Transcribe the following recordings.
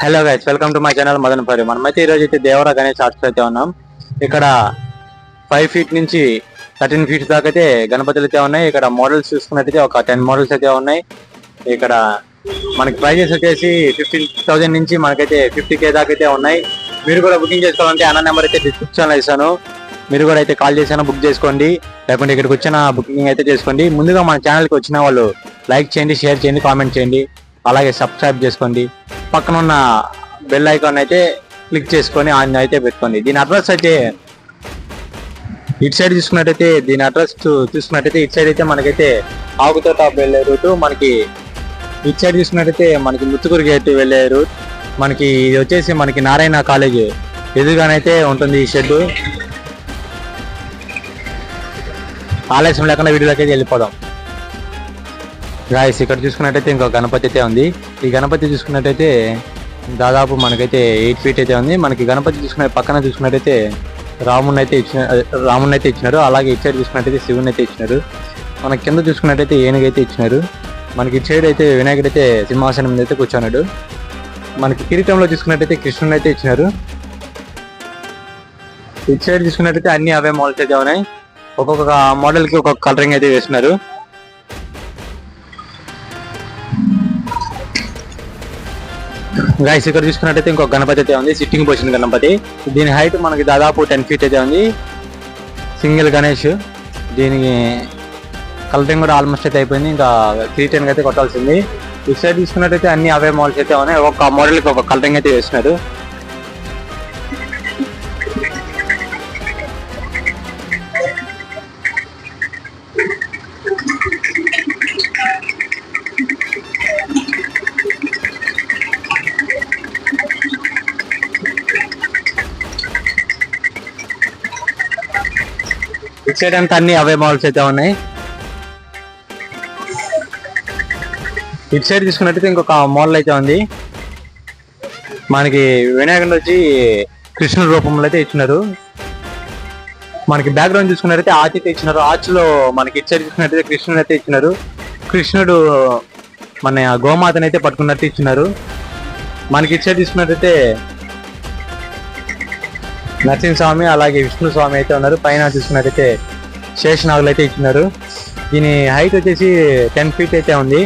Hello guys, welcome to my channel Madan పరి. మనమైతే ఈరోజు అయితే దేవరా గణేష్ ఆర్ట్స్ అయితే ఉన్నాం. ఇక్కడ 5 feet నుంచి 13 feet దాకా అయితే గణపతులు అయితే ఉన్నాయి. ఇక్కడ మోడల్స్ చూసుకున్నట్టయితే ఒక 10 మోడల్స్ అయితే ఉన్నాయి. ఇక్కడ మనకి ప్రైజెస్ వచ్చేసి 15,000 నుంచి మనకైతే 50K దాకా అయితే ఉన్నాయి. మీరు కూడా బుకింగ్ చేసుకోవాలంటే అన్న నెంబర్ అయితే డిస్క్రిప్షన్ లో ఇస్తాను. మీరు కూడా అయితే కాల్ చేసాను, బుక్ చేసుకోండి. లేకుంటే ఇక్కడికి వచ్చిన బుకింగ్ అయితే చేసుకోండి. ముందుగా మన ఛానల్కి వచ్చిన వాళ్ళు లైక్ చేయండి, షేర్ చేయండి, కామెంట్ చేయండి, అలాగే సబ్స్క్రైబ్ చేసుకోండి. పక్కన ఉన్న బెల్ ఐకాన్ అయితే క్లిక్ చేసుకొని ఆన్ అయితే పెట్టుకోండి. దీని అడ్రస్ అయితే ఇటు సైడ్ చూసుకున్నట్టయితే ఇటు సైడ్ అయితే మనకైతే ఆకుతోట వెళ్ళే రూట్, మనకి ఇటు సైడ్ చూసుకున్నట్టయితే మనకి ముత్తుకూరు గేట్ వెళ్ళే రూట్. మనకి ఇది వచ్చేసి మనకి నారాయణ కాలేజ్ ఎదురుగానైతే ఉంటుంది ఈ షెడ్. ఆలస్యం లేకుండా వీడియోలోకి వెళ్ళిపోదాం. గాయస్, ఇక్కడ చూసుకున్నట్టయితే ఇంకో గణపతి అయితే ఉంది. ఈ గణపతి చూసుకున్నట్టయితే దాదాపు మనకైతే 8 feet అయితే ఉంది. మనకి గణపతి చూసుకున్న పక్కన చూసుకున్నట్టయితే రాముని అయితే ఇచ్చినారు. అలాగే ఇటు సైడ్ చూసుకున్నట్టయితే శివుని అయితే ఇచ్చినారు. మనకి కింద చూసుకున్నట్టయితే ఏనుగైతే ఇచ్చినారు. మనకి ఇటు సైడ్ అయితే వినాయకుడు అయితే సింహాసనం మీద అయితే కూర్చున్నాడు. మనకి కిరీటంలో చూసుకున్నట్టయితే కృష్ణుని అయితే ఇచ్చినారు. ఇటు సైడ్ చూసుకున్నట్టయితే అన్ని అవే మోడల్స్ అయితే ఉన్నాయి. ఒక్కొక్క మోడల్ కి ఒక్కొక్క కలరింగ్ అయితే వేస్తున్నారు. గైస్, ఇక్కడ చూసుకున్నట్టయితే ఇంకొక గణపతి అయితే ఉంది, సిట్టింగ్ పొజిషన్ గణపతి. దీని హైట్ మనకి దాదాపు 10 feet అయితే ఉంది. సింగిల్ గణేష్. దీనికి కలరింగ్ కూడా ఆల్మోస్ట్ అయితే అయిపోయింది. ఇంకా కిరీటానికి అయితే కొట్టాల్సింది. ఇటు సైడ్ చూసుకున్నట్టయితే అన్ని అవే మోడల్స్ అయితే ఉన్నాయి. ఒక్కొక్క మోడల్కి ఒక కలరింగ్ అయితే వేస్తున్నారు. ఇటు సైడ్ అంతా అన్ని అవే మోడల్స్ అయితే ఉన్నాయి. ఇటు సైడ్ తీసుకున్నట్టయితే ఇంకొక మోడల్ అయితే ఉంది. మనకి వినాయకుడు వచ్చి కృష్ణుడు రూపంలో అయితే ఇచ్చినారు. మనకి బ్యాక్గ్రౌండ్ చూసుకున్నట్టయితే ఆర్చ్ అయితే ఇచ్చినారు. ఆర్చ్ లో మనకి ఇటు సైడ్ చూసుకున్నట్టయితే కృష్ణుడు అయితే ఇచ్చినారు. కృష్ణుడు మన గోమాతను అయితే పట్టుకున్నట్టు ఇచ్చినారు. మనకి ఇటు సైడ్ తీసుకున్నట్టయితే నరసింహస్వామి అలాగే విష్ణు స్వామి అయితే ఉన్నారు. పైన చూసుకున్నట్టయితే శేషనాగులు అయితే ఇచ్చినారు. దీని హైట్ వచ్చేసి 10 feet అయితే ఉంది.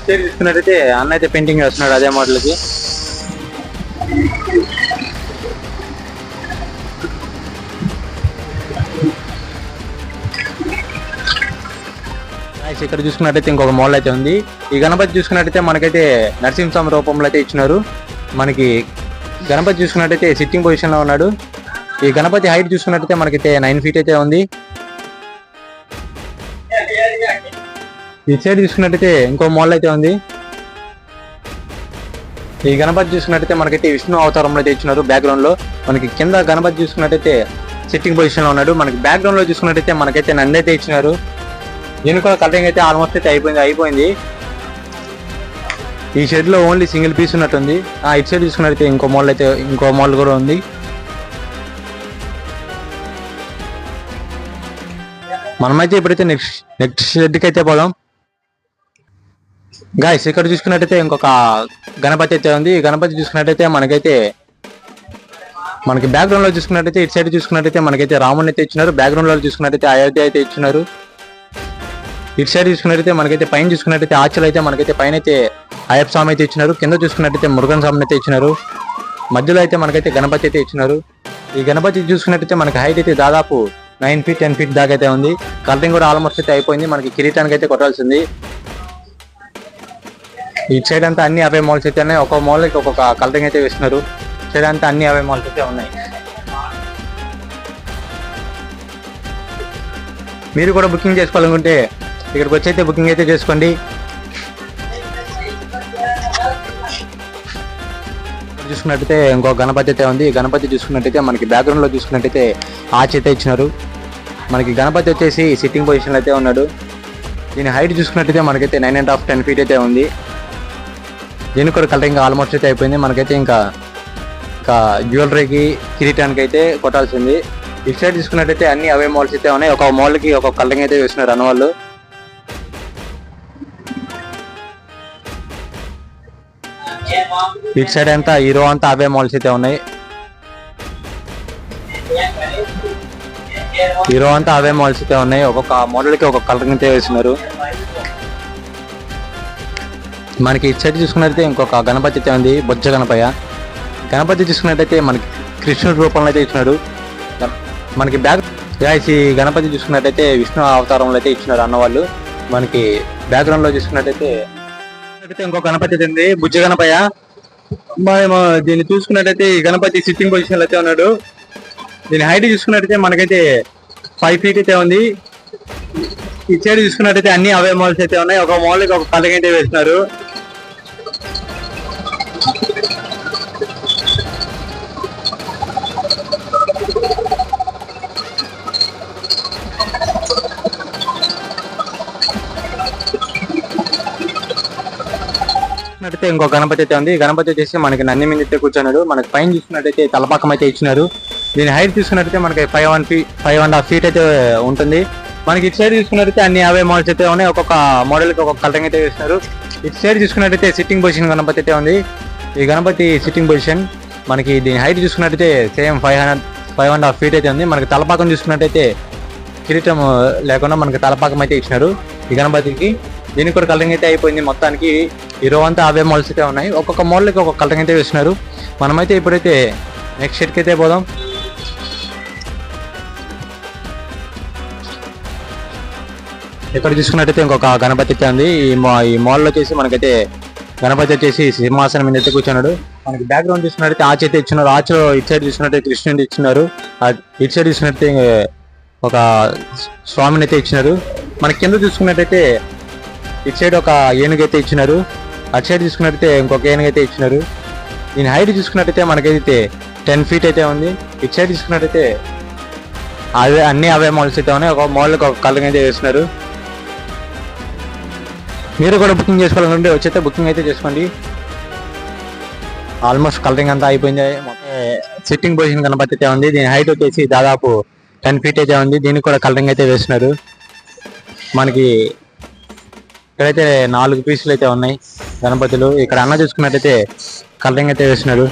చూసుకున్నట్టయితే అన్న అయితే పెయింటింగ్ వేస్తున్నాడు అదే మోడల్ కి. ఇక్కడ చూసుకున్నట్టయితే ఇంకొక మోడల్ అయితే ఉంది. ఈ గణపతి చూసుకున్నట్టయితే మనకైతే నరసింహస్వామి రూపంలో అయితే ఇచ్చినారు. మనకి గణపతి చూసుకున్నట్టయితే సిట్టింగ్ పొజిషన్ లో ఉన్నాడు. ఈ గణపతి హైట్ చూసుకున్నట్టయితే మనకైతే 9 feet అయితే ఉంది. ఈ సైడ్ చూసుకున్నట్టయితే ఇంకో మోడల్ అయితే ఉంది. ఈ గణపతి చూసుకున్నట్టయితే మనకైతే విష్ణు అవతారంలో అయితే ఇచ్చినారు. బ్యాక్గ్రౌండ్ లో మనకి కింద గణపతి చూసుకున్నట్టయితే సిట్టింగ్ పొజిషన్ లో ఉన్నాడు. మనకి బ్యాక్గ్రౌండ్ లో చూసుకున్నట్టయితే మనకైతే నంది అయితే ఇచ్చినారు. దీని కూడా కలరింగ్ అయితే ఆల్మోస్ట్ అయితే అయిపోయింది. ఈ షెడ్ లో ఓన్లీ సింగిల్ పీస్ ఉన్నట్టుంది. ఇటు సైడ్ చూసుకున్నట్టయితే ఇంకో మోడల్ కూడా ఉంది. మనమైతే ఇప్పుడైతే నెక్స్ట్ షెడ్కి అయితే పోదాం. గాయస్, ఇక్కడ చూసుకున్నట్టయితే ఇంకొక గణపతి అయితే ఉంది. ఈ గణపతి చూసుకున్నట్టయితే మనకి బ్యాక్గ్రౌండ్ లో చూసుకున్నట్టయితే ఇటు సైడ్ చూసుకున్నట్టయితే మనకైతే రాముని అయితే ఇచ్చినారు. బ్యాక్గ్రౌండ్ లో చూసుకున్నట్టయితే అయోధ్య అయితే ఇచ్చినారు. ఇటు సైడ్ చూసుకున్నట్టయితే మనకైతే పైన చూసుకున్నట్టయితే ఆర్చలు అయితే మనకైతే పైన అయితే అయ్యప్ప స్వామి అయితే ఇచ్చినారు. కింద చూసుకున్నట్టయితే మురుగన్ స్వామిని అయితే ఇచ్చినారు. మధ్యలో అయితే మనకైతే గణపతి అయితే ఇచ్చినారు. ఈ గణపతి చూసుకున్నట్టయితే మనకి హైట్ అయితే దాదాపు 9 feet 10 feet దాకా అయితే ఉంది. కలరింగ్ కూడా ఆల్మోస్ట్ అయితే అయిపోయింది. మనకి కిరీటానికి అయితే కొట్టాల్సింది. ఇటు సైడ్ అంతా అన్ని అవే మోడల్స్ అయితే ఉన్నాయి. ఒక్కొక్క మోడల్కి ఒక్కొక్క కలరింగ్ అయితే వేస్తున్నారు. ఇటు సైడ్ అంతా అన్ని అవే మోడల్స్ అయితే ఉన్నాయి. మీరు కూడా బుకింగ్ చేసుకోవాలనుకుంటే ఇక్కడికి వచ్చి అయితే బుకింగ్ అయితే చేసుకోండి. చూసుకున్నట్టయితే ఇంకో గణపతి అయితే ఉంది. గణపతి చూసుకున్నట్టయితే మనకి బ్యాక్గ్రౌండ్ లో చూసుకున్నట్టయితే ఆర్చ్ అయితే ఇచ్చినారు. మనకి గణపతి వచ్చేసి సిట్టింగ్ పొజిషన్ అయితే ఉన్నాడు. దీని హైట్ చూసుకున్నట్టయితే మనకైతే 9.5 10 feet అయితే ఉంది. దీనికి కూడా కలరింగ్ ఆల్మోస్ట్ అయితే అయిపోయింది. మనకైతే ఇంకా జ్యువెలరీకి కిరీటానికి అయితే కొట్టాల్సింది. ఇటు సైడ్ చూసుకున్నట్టయితే అన్ని అవే మోడల్స్ అయితే ఉన్నాయి. ఒక మోడల్ కి ఒక కలరింగ్ అయితే వేస్తున్నారు అన్నవాళ్ళు. ఇటు సైడ్ అంతా హీరో అంతా అవే మోడల్స్ అయితే ఉన్నాయి. హీరో అంతా అవే మోడల్స్ అయితే ఉన్నాయి. ఒక్కొక్క మోడల్ కి ఒక్కొక్క కలర్ అయితే వేస్తున్నారు. మనకి ఇటు సైడ్ చూసుకున్నట్టయితే ఇంకొక గణపతి అయితే ఉంది, బొజ్జ గణపయ్య. గణపతి చూసుకున్నట్టయితే మనకి కృష్ణుడి రూపంలో అయితే ఇచ్చినాడు. మనకి ఈ గణపతి చూసుకున్నట్టయితే విష్ణు అవతారంలో అయితే ఇచ్చినారు అన్నవాళ్ళు. మనకి బ్యాక్గ్రౌండ్ లో చూసుకున్నట్టయితే ఇంకొక గణపతి అయితే ఉంది, బుజ్జ గణపయ్య. మేము దీన్ని చూసుకున్నట్టయితే ఈ గణపతి సిట్టింగ్ పొజిషన్ లో అయితే ఉన్నాడు. దీని హైట్ చూసుకున్నట్టయితే మనకైతే 5 feet అయితే ఉంది. ఈ సైడ్ చూసుకున్నట్టయితే అన్ని అవే మోడల్స్ అయితే ఉన్నాయి. ఒక మోడల్ కి ఒక కలర్ అయితే వేస్తున్నారు. ఇంకో గణపతి అయితే ఉంది. గణపతి వచ్చేసి మనకి నంది మీద అయితే కూర్చున్నాడు. మనకి పైన చూసుకున్నట్టయితే తలపాకం అయితే ఇచ్చినారు. దీని హైట్ చూసుకున్నట్టయితే మనకి 5.5 feet అయితే ఉంటుంది. మనకి ఇటు సైడ్ చూసుకున్నట్టయితే అన్ని అవే మోడల్స్ అయితే ఉన్నాయి. ఒక్కొక్క మోడల్ కి ఒక్కొక్క కలరింగ్ అయితే వేస్తున్నారు. ఇటు సైడ్ చూసుకున్నట్టయితే సిట్టింగ్ పొజిషన్ గణపతి అయితే ఉంది. ఈ గణపతి సిట్టింగ్ పొజిషన్ మనకి దీని హైట్ చూసుకున్నట్టయితే సేమ్ 5.5 feet అయితే ఉంది. మనకి తలపాకం చూసుకున్నట్టయితే కిరీటం లేకుండా మనకి తలపాకం అయితే ఇచ్చినారు ఈ గణపతికి. దీనికి కూడా కలరింగ్ అయితే అయిపోయింది. మొత్తానికి హీరో అంతా అవే మోడల్స్ అయితే ఉన్నాయి. ఒక్కొక్క మోడల్కి ఒక్కొక్క కలరింగ్ అయితే వేస్తున్నారు. మనమైతే ఇప్పుడైతే నెక్స్ట్ షెడ్కి అయితే పోదాం. ఇక్కడ చూసుకున్నట్టయితే ఇంకొక గణపతి అయితే ఉంది. ఈ మోడల్ వచ్చేసి మనకైతే గణపతి వచ్చేసి సింహాసనం మీద అయితే కూర్చున్నాడు. మనకి బ్యాక్గ్రౌండ్ చూసుకున్నట్టయితే ఆచి అయితే ఇచ్చినారు. ఆచిలో ఇటు సైడ్ చూసుకున్నట్టయితే కృష్ణుడి ఇచ్చినారు. ఇటు సైడ్ చూసుకున్నట్టయితే ఒక స్వామిని అయితే ఇచ్చినారు. మనకి కింద చూసుకున్నట్టయితే ఇటు సైడ్ ఒక ఏనుగు అయితే ఇచ్చినారు. అటు సైడ్ చూసుకున్నట్టయితే ఇంకొక ఏనుగు అయితే ఇచ్చినారు. దీని హైట్ చూసుకున్నట్టయితే మనకైతే 10 feet అయితే ఉంది. ఇటు సైడ్ చూసుకున్నట్టయితే అన్ని అవే మోడల్స్ అయితే ఉన్నాయి. ఒక మోడల్కి ఒక కలరింగ్ అయితే వేస్తున్నారు. మీరు కూడా బుకింగ్ చేసుకోవాలనుకుంటే వచ్చైతే బుకింగ్ అయితే చేసుకోండి. ఆల్మోస్ట్ కలరింగ్ అంతా అయిపోయింది. సిట్టింగ్ పొజిషన్ గణపతి అయితే ఉంది. దీని హైట్ వచ్చేసి దాదాపు 10 feet అయితే ఉంది. దీనికి కూడా కలరింగ్ అయితే వేస్తున్నారు. మనకి ఇక్కడైతే 4 పీసులు అయితే ఉన్నాయి గణపతులు. ఇక్కడ అన్న చూసుకున్నట్టయితే కలరింగ్ అయితే వేస్తున్నారు.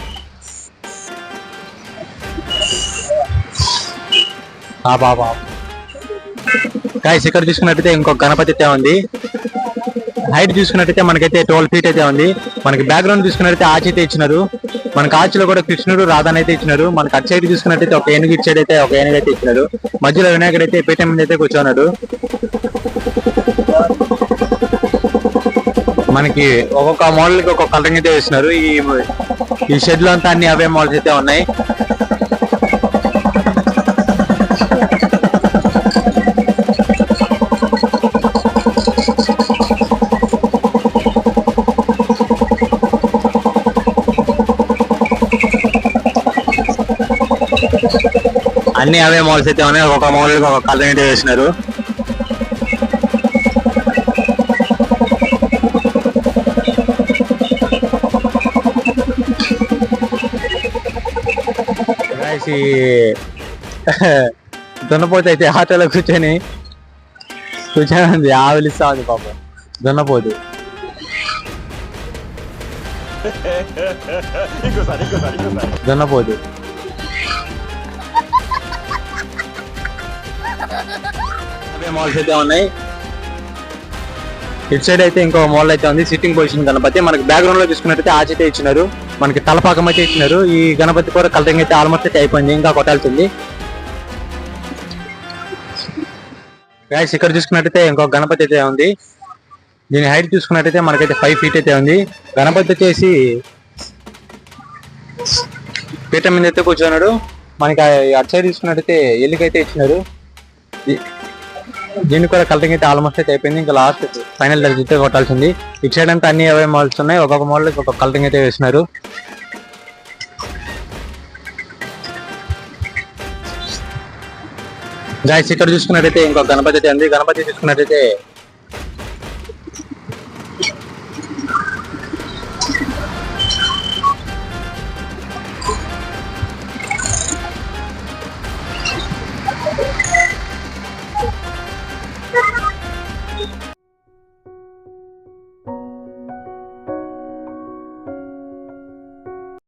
గాయ్స్ ఇక్కడ చూసుకున్నట్టయితే ఇంకొక గణపతి అయితే ఉంది. హైట్ చూసుకున్నట్టయితే మనకైతే 12 feet అయితే ఉంది. మనకి బ్యాక్గ్రౌండ్ చూసుకున్నట్టయితే ఆచి అయితే ఇచ్చినారు. మనకి ఆచిలో కూడా కృష్ణుడు రాధాని అయితే ఇచ్చినారు. మనకి అటు సైడ్ చూసుకున్నట్టయితే ఒక ఏనుగు, ఇటు సైడ్ అయితే ఒక ఏనుగు అయితే ఇచ్చినారు. మధ్యలో వినాయకుడు అయితే పీఠం మీద అయితే కూర్చున్నాడు. మనకి ఒక్కొక్క మోడల్ కి ఒక్కొక్క కలరింగ్ అయితే వేస్తున్నారు. ఈ షెడ్ లో అంతా అన్ని అవే మోడల్స్ అయితే ఉన్నాయి. అన్ని అవే మోడల్స్ అయితే ఉన్నాయి. ఒక్కొక్క మోడల్ కి ఒక్కొక్క కలరింగ్ అయితే వేస్తున్నారు. దున్నపోతు అయితే ఆటోలో కూర్చొని ఆవిలిస్తా ఉంది పాపం దున్నపోతు. దున్నపోతు అవే మోడల్స్ అయితే ఉన్నాయి. ఇటు సైడ్ అయితే ఇంకో మోడల్ అయితే ఉంది, సిట్టింగ్ పొజిషన్ గణపతి. మనకి బ్యాక్గ్రౌండ్ లో చూసుకున్నట్టయితే ఆచైతే ఇచ్చినారు. మనకి తలపాకం అయితే ఇచ్చినారు. ఈ గణపతి కూడా కలరింగ్ అయితే ఆల్మోస్ట్ అయితే అయిపోయింది, ఇంకా కొట్టాల్సింది. గైస్ ఇక్కడ చూసుకున్నట్టయితే ఇంకొక గణపతి అయితే ఉంది. దీని హైట్ చూసుకున్నట్టయితే మనకైతే 5 feet అయితే ఉంది. గణపతి వచ్చేసి పీఠం మీద అయితే కూర్చున్నాడు. మనకి అటు సైడ్ చూసుకున్నట్టయితే ఎల్లికైతే ఇచ్చినారు. దీనికి కూడా కలరింగ్ అయితే ఆల్మోస్ట్ అయితే అయిపోయింది, ఇంకా లాస్ట్ ఫైనల్ దగ్గర అయితే కొట్టాల్సింది. ఇటు సైడ్ అంతా అన్ని అవే మోడల్స్ ఉన్నాయి. ఒక్కొక్క మోడల్ ఒక్కొక్క కలరింగ్ అయితే వేసినారు. గాయస్ ఇక్కడ చూసుకున్నట్టయితే ఇంకొక గణపతి అయితే ఉంది. గణపతి చూసుకున్నట్టయితే